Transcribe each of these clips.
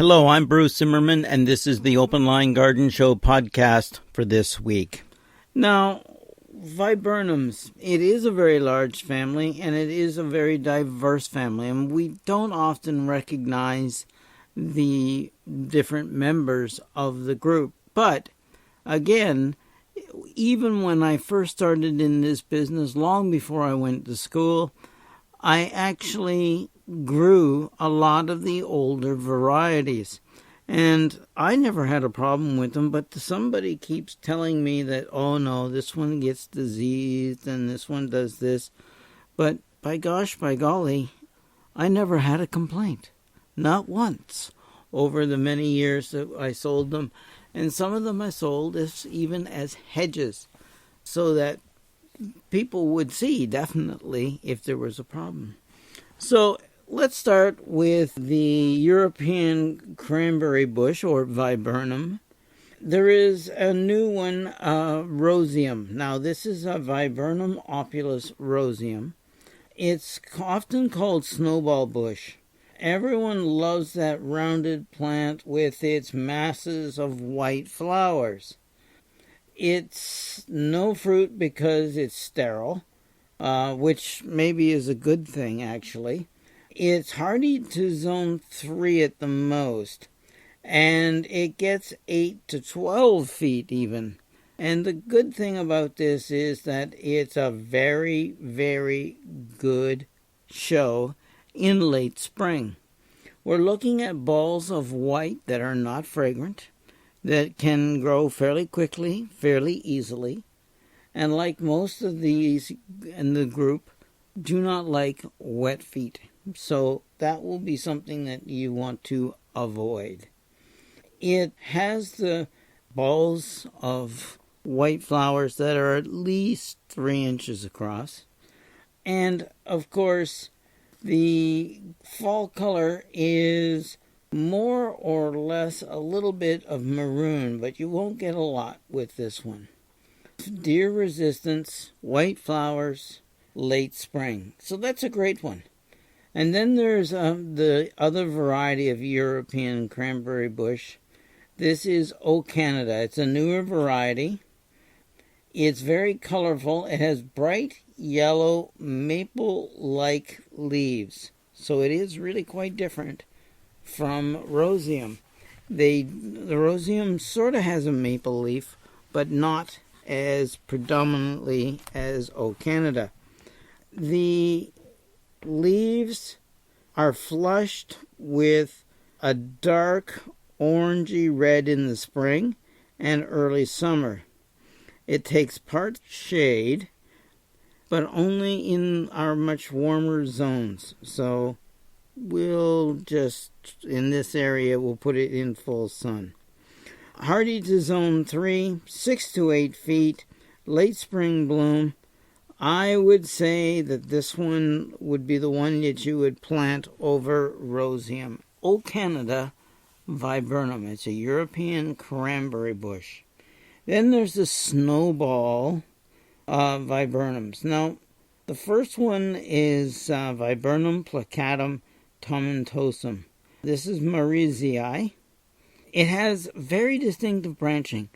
Hello, I'm Bruce Zimmerman, and this is the Open Line Garden Show podcast for this week. Now, Viburnums, it is a very large family, and it is a very diverse family, and we don't often recognize the different members of the group. But, again, even when I first started in this business, long before I went to school, I actually grew a lot of the older varieties. And I never had a problem with them, but somebody keeps telling me that, oh no, this one gets diseased and this one does this. But by gosh, by golly, I never had a complaint. Not once over the many years that I sold them. And some of them I sold even as hedges so that people would see definitely if there was a problem. So let's start with the European cranberry bush, or Viburnum. There is a new one, Roseum. Now, this is a Viburnum opulus roseum. It's often called snowball bush. Everyone loves that rounded plant with its masses of white flowers. It's no fruit because it's sterile, which maybe is a good thing, actually. It's hardy to zone 3 at the most, and it gets 8 to 12 feet even. And the good thing about this is that it's a very, very good show in late spring. We're looking at balls of white that are not fragrant, that can grow fairly quickly, fairly easily, and like most of these in the group, do not like wet feet. So that will be something that you want to avoid. It has the balls of white flowers that are at least 3 inches across. And, of course, the fall color is more or less a little bit of maroon, but you won't get a lot with this one. Deer resistance, white flowers, late spring. So that's a great one. And then there's the other variety of European cranberry bush. This is O Canada. It's a newer variety. It's very colorful. It has bright yellow maple-like leaves. So it is really quite different from Roseum. The Roseum sort of has a maple leaf, but not as predominantly as O Canada. The leaves are flushed with a dark orangey red in the spring and early summer. It takes part shade, but only in our much warmer zones. So we'll just, in this area, we'll put it in full sun. Hardy to zone 3, 6 to 8 feet, late spring bloom. I would say that this one would be the one that you would plant over Roseum. O Canada Viburnum. It's a European cranberry bush. Then there's the snowball Viburnums. Now, the first one is Viburnum plicatum tomentosum. This is Marizii. It has very distinctive branching,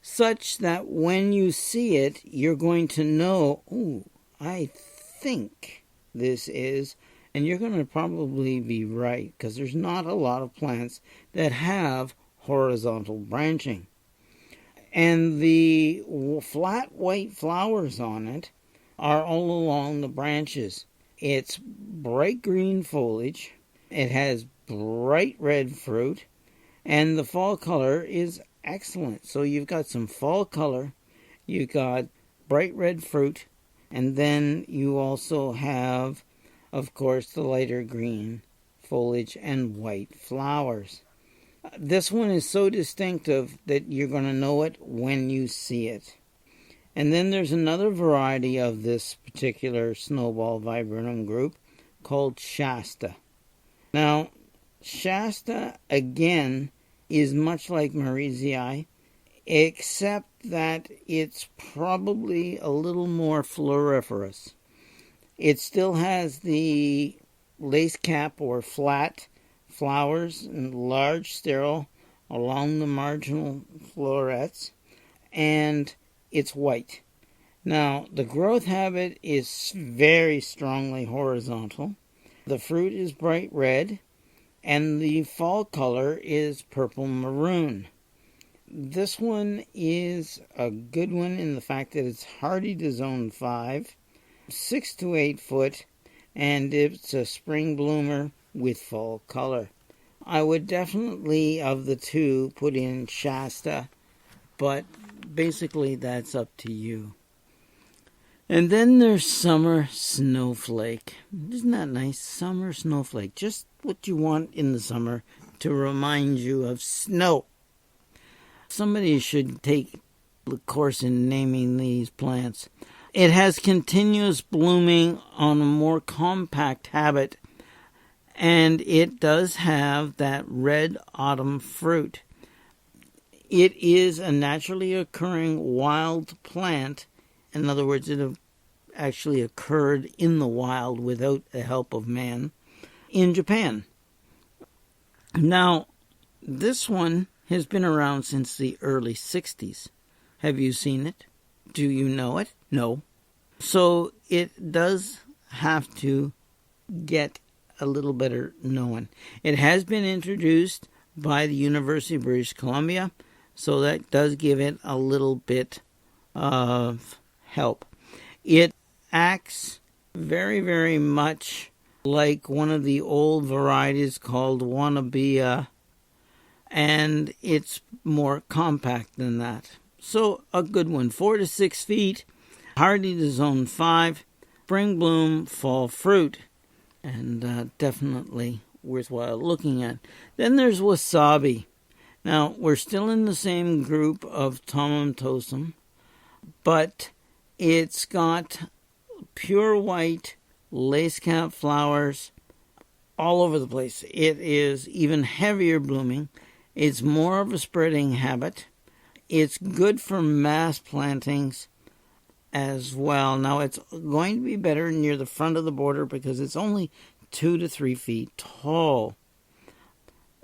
such that when you see it, you're going to know, oh, I think this is, and you're going to probably be right, because there's not a lot of plants that have horizontal branching. And the flat white flowers on it are all along the branches. It's bright green foliage, it has bright red fruit, and the fall color is excellent. So you've got some fall color, you've got bright red fruit, and then you also have, of course, the lighter green foliage and white flowers. This one is so distinctive that you're going to know it when you see it. And then there's another variety of this particular snowball viburnum group called Shasta. Now, Shasta, again, is much like Marizii, except that it's probably a little more floriferous. It still has the lace cap or flat flowers in large sterile along the marginal florets, and it's white. Now, the growth habit is very strongly horizontal. The fruit is bright red, and the fall color is purple maroon. This one is a good one in the fact that it's hardy to zone 5, 6 to 8 foot, and it's a spring bloomer with fall color. I would definitely, of the two, put in Shasta, but basically that's up to you. And then there's Summer Snowflake. Isn't that nice? Summer Snowflake. Just what you want in the summer to remind you of snow. Somebody should take the course in naming these plants. It has continuous blooming on a more compact habit, and it does have that red autumn fruit. It is a naturally occurring wild plant. In other words, it actually occurred in the wild without the help of man in Japan. Now, this one has been around since the early 60s. Have you seen it? Do you know it? No. So it does have to get a little better known. It has been introduced by the University of British Columbia, so that does give it a little bit of help. It acts very, very much like one of the old varieties called Wannabe, and it's more compact than that. So a good one, 4 to 6 feet, hardy to zone 5, spring bloom, fall fruit, and definitely worthwhile looking at. Then there's Wasabi. Now, we're still in the same group of Tomentosum, but it's got pure white lace cap flowers all over the place. It is even heavier blooming. It's more of a spreading habit. It's good for mass plantings as well. Now, it's going to be better near the front of the border because it's only 2 to 3 feet tall.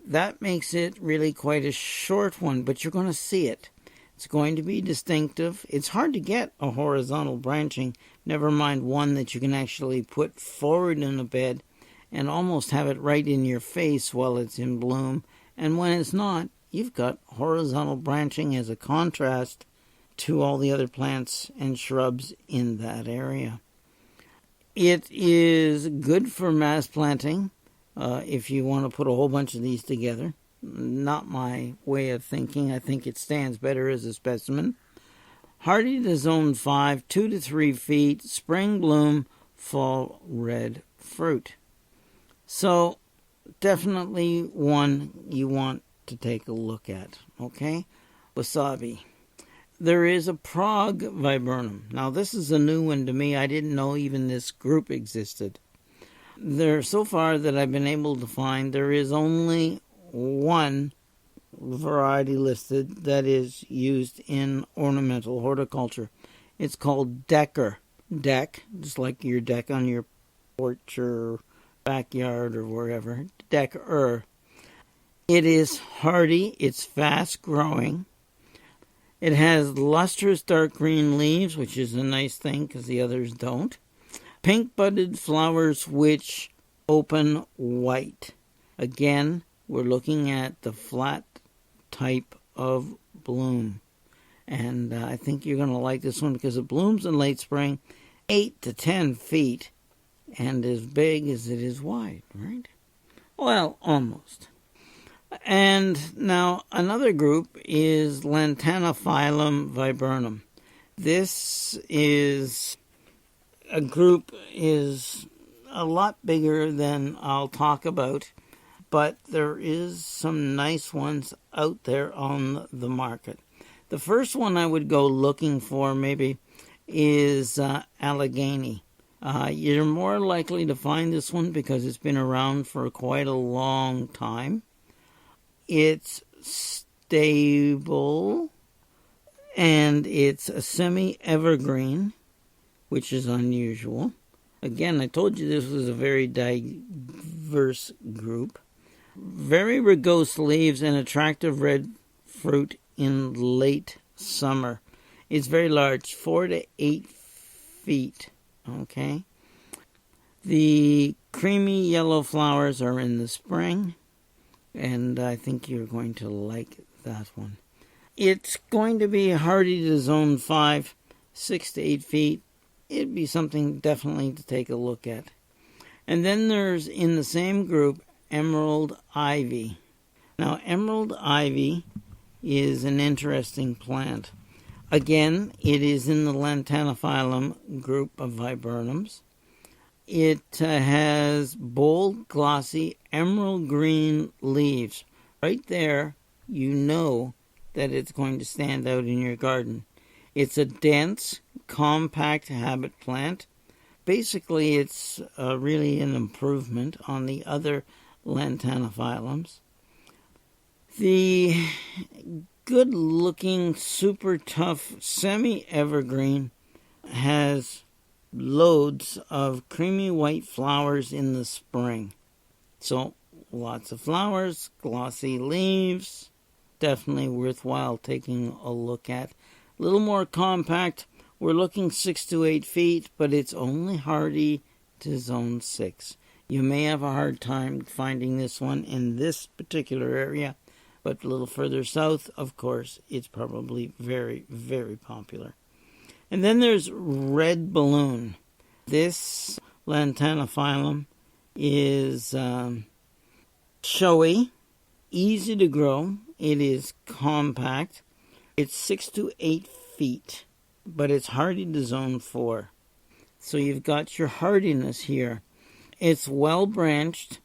That makes it really quite a short one, but you're going to see it. It's going to be distinctive. It's hard to get a horizontal branching, never mind one that you can actually put forward in a bed and almost have it right in your face while it's in bloom. And when it's not, you've got horizontal branching as a contrast to all the other plants and shrubs in that area. It is good for mass planting if you want to put a whole bunch of these together. Not my way of thinking. I think it stands better as a specimen. Hardy to zone 5, 2 to 3 feet, spring bloom, fall red fruit. So definitely one you want to take a look at, okay? Wasabi. There is a Prague Viburnum. Now, this is a new one to me. I didn't know even this group existed. So far that I've been able to find, there is only one variety listed that is used in ornamental horticulture. It's called Decker. Deck, just like your deck on your porch or backyard or wherever. Decker. It is hardy. It's fast growing. It has lustrous dark green leaves, which is a nice thing because the others don't. Pink budded flowers which open white. Again, we're looking at the flat type of bloom. And I think you're going to like this one because it blooms in late spring, 8 to 10 feet, and as big as it is wide, right? Well, almost. And now another group is Lantanophilum viburnum. This is a group is a lot bigger than I'll talk about, but there is some nice ones out there on the market. The first one I would go looking for maybe is Allegheny. You're more likely to find this one because it's been around for quite a long time. It's stable, and it's a semi-evergreen, which is unusual. Again, I told you this was a very diverse group. very rugose leaves and attractive red fruit in late summer. It's very large, 4 to 8 feet. Okay. The creamy yellow flowers are in the spring, and I think you're going to like that one. It's going to be hardy to zone 5, 6 to 8 feet. It'd be something definitely to take a look at. And then there's, in the same group, emerald ivy. Now, emerald ivy is an interesting plant. Again, it is in the Lantanophyllum group of viburnums. It has bold, glossy, emerald green leaves. Right there, you know that it's going to stand out in your garden. It's a dense, compact habit plant. Basically, it's really an improvement on the other Lantanophyllums. The good-looking, super tough, semi-evergreen has loads of creamy white flowers in the spring. So, lots of flowers, glossy leaves, definitely worthwhile taking a look at. A little more compact. We're looking 6 to 8 feet, but it's only hardy to zone 6. You may have a hard time finding this one in this particular area, but a little further south, of course, it's probably very, very popular. And then there's red balloon. This Lantanophyllum is showy, easy to grow. It is compact. It's 6 to 8 feet, but it's hardy to zone 4. So you've got your hardiness here. It's well branched,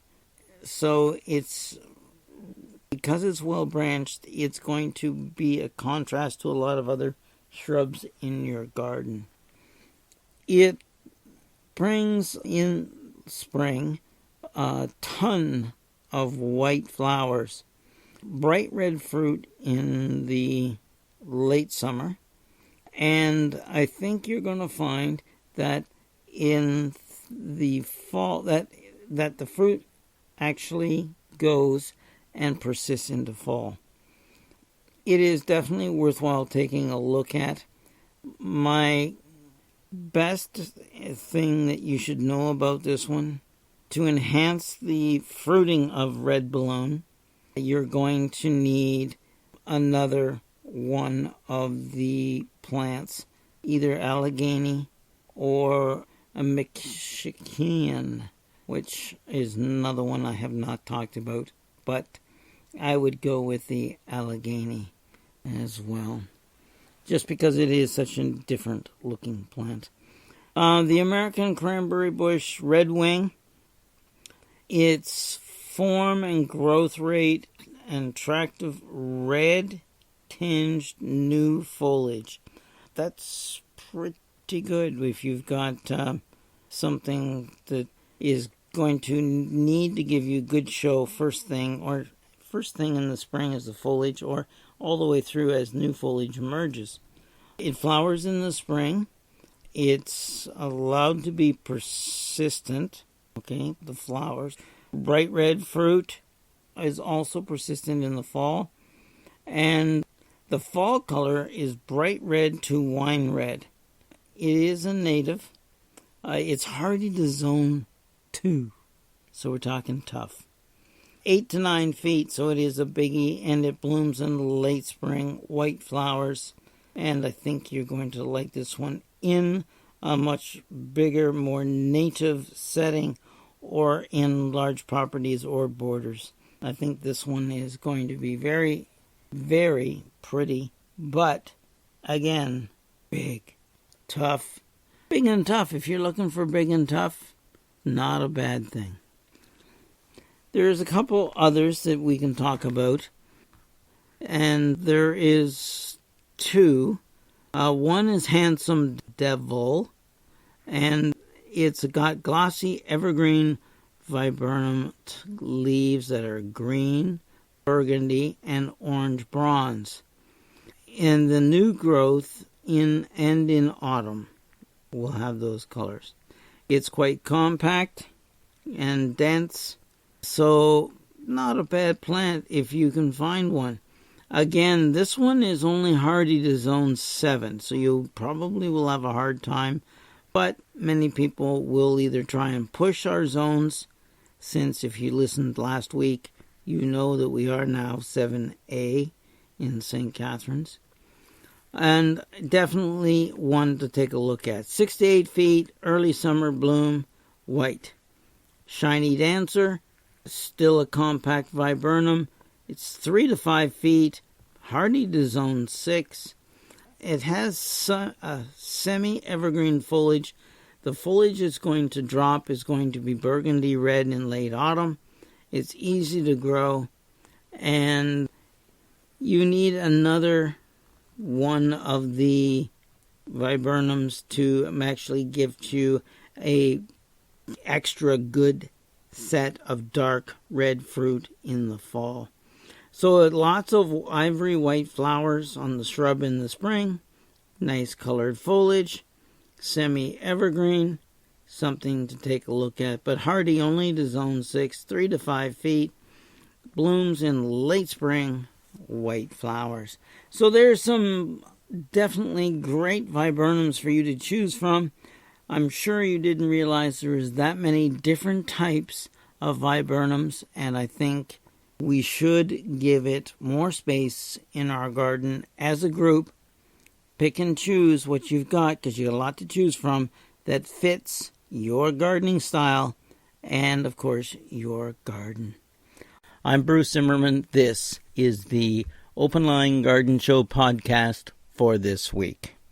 so because it's well branched, it's going to be a contrast to a lot of other shrubs in your garden. It brings in spring a ton of white flowers, bright red fruit in the late summer, and I think you're going to find that in the fall that the fruit actually goes and persists into fall. It is definitely worthwhile taking a look at. My best thing that you should know about this one, to enhance the fruiting of red balloon, you're going to need another one of the plants, either Allegheny or a Michigan, which is another one I have not talked about, but I would go with the Allegheny as well, just because it is such a different looking plant. The American cranberry bush redwing, its form and growth rate and attractive red tinged new foliage. That's pretty good if you've got something that is going to need to give you good show first thing in the spring as the foliage, or all the way through as new foliage emerges. It flowers in the spring. It's allowed to be persistent. Okay, the flowers. Bright red fruit is also persistent in the fall. And the fall color is bright red to wine red. It is a native. It's hardy to zone 2. So we're talking tough. 8 to 9 feet, so it is a biggie, and it blooms in the late spring, white flowers, and I think you're going to like this one in a much bigger, more native setting, or in large properties or borders. I think this one is going to be very, very pretty, but again, big, tough. Big and tough. If you're looking for big and tough, not a bad thing. There's a couple others that we can talk about, and there is 2. One is Handsome Devil, and it's got glossy evergreen viburnum leaves that are green, burgundy, and orange bronze. And the new growth in autumn will have those colors. It's quite compact and dense, so not a bad plant if you can find one. Again, this one is only hardy to zone 7, so you probably will have a hard time, but many people will either try and push our zones, since if you listened last week, you know that we are now 7A in St. Catharines. And definitely one to take a look at. 6 to 8 feet, early summer bloom, white. Shiny Dancer, still a compact viburnum. It's 3 to 5 feet, hardy to zone 6. It has a semi-evergreen foliage. The foliage it's going to drop is going to be burgundy red in late autumn. It's easy to grow, and you need another one of the viburnums to actually give you a extra good set of dark red fruit in the fall. So lots of ivory white flowers on the shrub in the spring, nice colored foliage, semi-evergreen, something to take a look at, but hardy only to zone 6, 3 to 5 feet, blooms in late spring, white flowers. So there's some definitely great viburnums for you to choose from. I'm sure you didn't realize there is that many different types of viburnums, and I think we should give it more space in our garden as a group. Pick and choose what you've got, because you got a lot to choose from that fits your gardening style and, of course, your garden. I'm Bruce Zimmerman. This is the Open Line Garden Show podcast for this week.